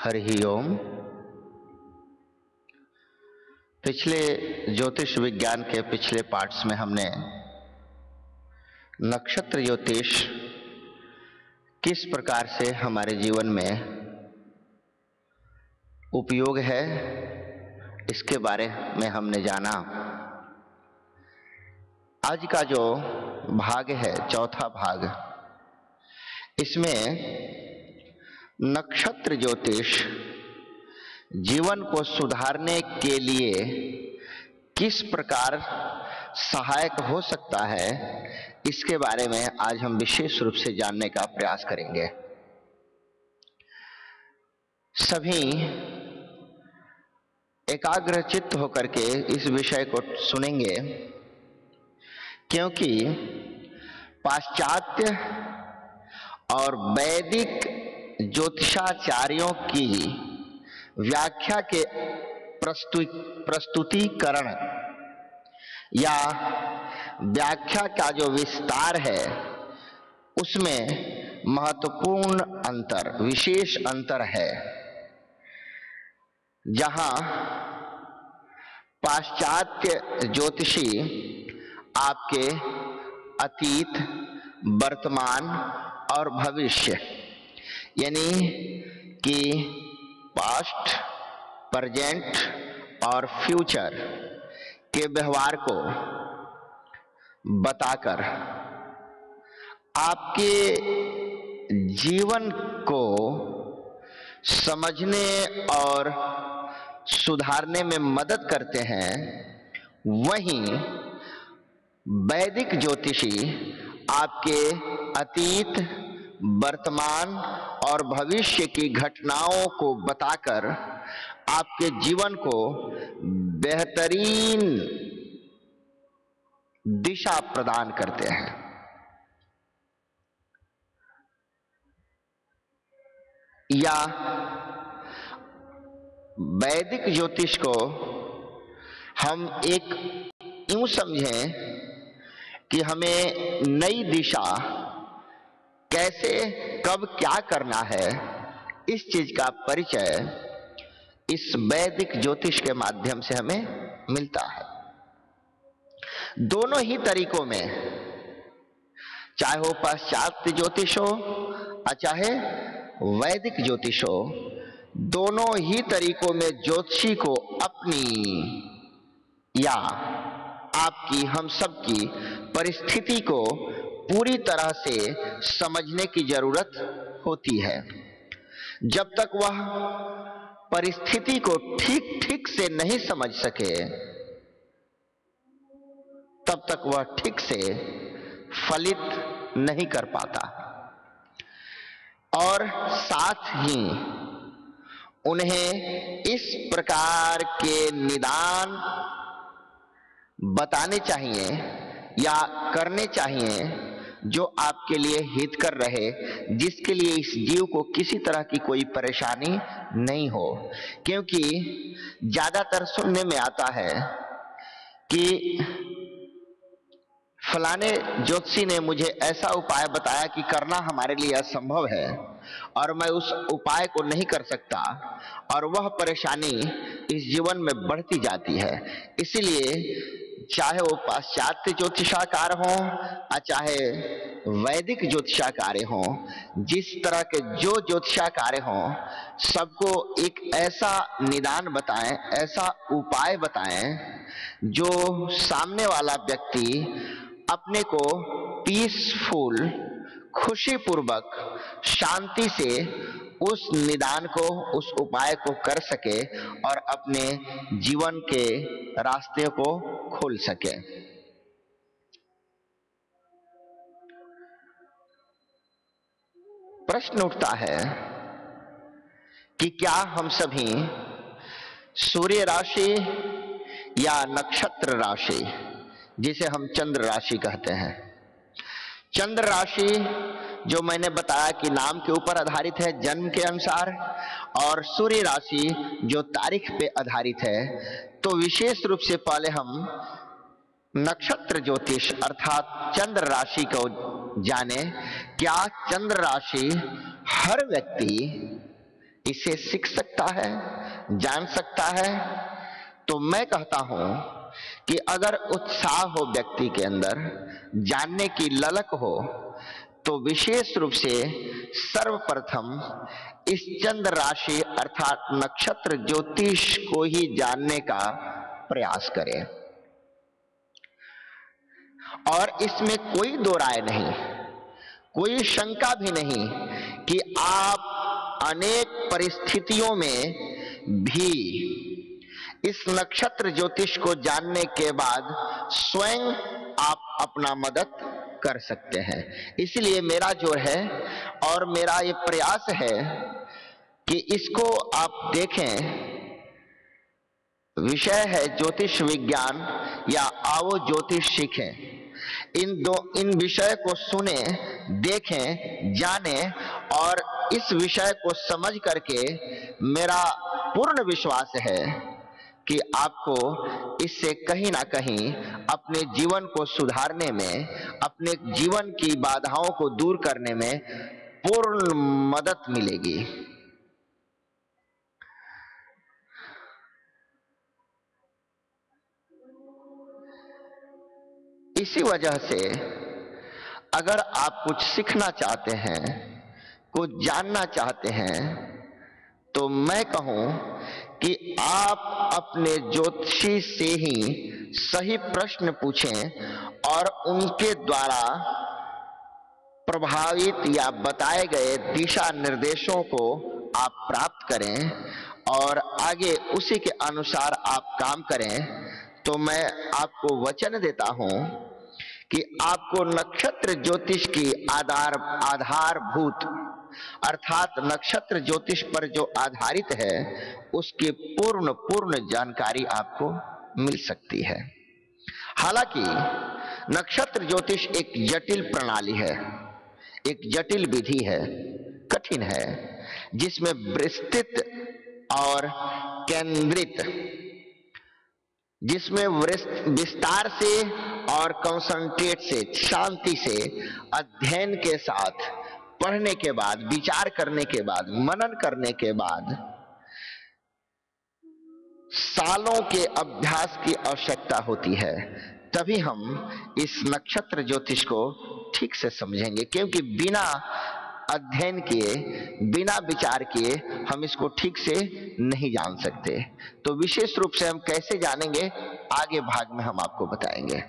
हरि ओम। पिछले ज्योतिष विज्ञान के पिछले पार्ट्स में हमने नक्षत्र ज्योतिष किस प्रकार से हमारे जीवन में उपयोग है इसके बारे में हमने जाना। आज का जो भाग है, चौथा भाग, इसमें नक्षत्र ज्योतिष जीवन को सुधारने के लिए किस प्रकार सहायक हो सकता है, इसके बारे में आज हम विशेष रूप से जानने का प्रयास करेंगे। सभी एकाग्रचित्त होकर के इस विषय को सुनेंगे, क्योंकि पाश्चात्य और वैदिक ज्योतिषाचार्यों की व्याख्या के प्रस्तुतिकरण या व्याख्या का जो विस्तार है, उसमें महत्वपूर्ण अंतर, विशेष अंतर है। जहां पाश्चात्य ज्योतिषी आपके अतीत, वर्तमान और भविष्य, यानी कि पास्ट, प्रेजेंट और फ्यूचर के व्यवहार को बताकर आपके जीवन को समझने और सुधारने में मदद करते हैं, वहीं वैदिक ज्योतिषी आपके अतीत, वर्तमान और भविष्य की घटनाओं को बताकर आपके जीवन को बेहतरीन दिशा प्रदान करते हैं। या वैदिक ज्योतिष को हम एक यूं समझें कि हमें नई दिशा, कैसे कब क्या करना है, इस चीज का परिचय इस वैदिक ज्योतिष के माध्यम से हमें मिलता है। दोनों ही तरीकों में, चाहे वो पाश्चात्य ज्योतिष हो या चाहे वैदिक ज्योतिष हो, दोनों ही तरीकों में ज्योतिषी को अपनी या आपकी, हम सबकी परिस्थिति को पूरी तरह से समझने की जरूरत होती है। जब तक वह परिस्थिति को ठीक से नहीं समझ सके, तब तक वह ठीक से फलित नहीं कर पाता। और साथ ही उन्हें इस प्रकार के निदान बताने चाहिए या करने चाहिए जो आपके लिए हितकर रहे, जिसके लिए इस जीव को किसी तरह की कोई परेशानी नहीं हो। क्योंकि ज्यादातर सुनने में आता है कि फलाने ज्योतिषी ने मुझे ऐसा उपाय बताया कि करना हमारे लिए असंभव है और मैं उस उपाय को नहीं कर सकता, और वह परेशानी इस जीवन में बढ़ती जाती है। इसीलिए चाहे वो पाश्चात्य ज्योतिषाकार हो या चाहे वैदिक ज्योतिषाकार हो, जिस तरह के जो ज्योतिषाकार हो, सबको एक ऐसा निदान बताएं, ऐसा उपाय बताएं जो सामने वाला व्यक्ति अपने को पीसफुल, खुशीपूर्वक, शांति से उस निदान को, उस उपाय को कर सके और अपने जीवन के रास्ते को खोल सके। प्रश्न उठता है कि क्या हम सभी सूर्य राशि या नक्षत्र राशि, जिसे हम चंद्र राशि कहते हैं, चंद्र राशि जो मैंने बताया कि नाम के ऊपर आधारित है, जन्म के अनुसार, और सूर्य राशि जो तारीख पे आधारित है, तो विशेष रूप से पहले हम नक्षत्र ज्योतिष अर्थात चंद्र राशि को जाने। क्या चंद्र राशि हर व्यक्ति इसे सीख सकता है, जान सकता है। तो मैं कहता हूं कि अगर उत्साह हो व्यक्ति के अंदर, जानने की ललक हो, तो विशेष रूप से सर्वप्रथम इस चंद्र राशि अर्थात नक्षत्र ज्योतिष को ही जानने का प्रयास करें। और इसमें कोई दो राय नहीं, कोई शंका भी नहीं कि आप अनेक परिस्थितियों में भी इस नक्षत्र ज्योतिष को जानने के बाद स्वयं आप अपना मदद कर सकते हैं। इसलिए मेरा जो है और मेरा ये प्रयास है कि इसको आप देखें। विषय है ज्योतिष विज्ञान या आओ ज्योतिष सीखें। इन विषय को सुने, देखें, जाने और इस विषय को समझ करके मेरा पूर्ण विश्वास है कि आपको इससे कहीं ना कहीं अपने जीवन को सुधारने में, अपने जीवन की बाधाओं को दूर करने में पूर्ण मदद मिलेगी। इसी वजह से अगर आप कुछ सीखना चाहते हैं, कुछ जानना चाहते हैं, तो मैं कहूं कि आप अपने ज्योतिषी से ही सही प्रश्न पूछें और उनके द्वारा प्रभावित या बताए गए दिशा निर्देशों को आप प्राप्त करें और आगे उसी के अनुसार आप काम करें। तो मैं आपको वचन देता हूं कि आपको नक्षत्र ज्योतिष की आधारभूत अर्थात नक्षत्र ज्योतिष पर जो आधारित है उसकी पूर्ण जानकारी आपको मिल सकती है। हालांकि नक्षत्र ज्योतिष एक जटिल प्रणाली है, एक जटिल विधि है, कठिन है, जिसमें विस्तृत और केंद्रित, जिसमें विस्तार से और कंसंट्रेट से, शांति से अध्ययन के साथ पढ़ने के बाद, विचार करने के बाद, मनन करने के बाद सालों के अभ्यास की आवश्यकता होती है। तभी हम इस नक्षत्र ज्योतिष को ठीक से समझेंगे, क्योंकि बिना अध्ययन किए, बिना विचार किए हम इसको ठीक से नहीं जान सकते। तो विशेष रूप से हम कैसे जानेंगे, आगे भाग में हम आपको बताएंगे।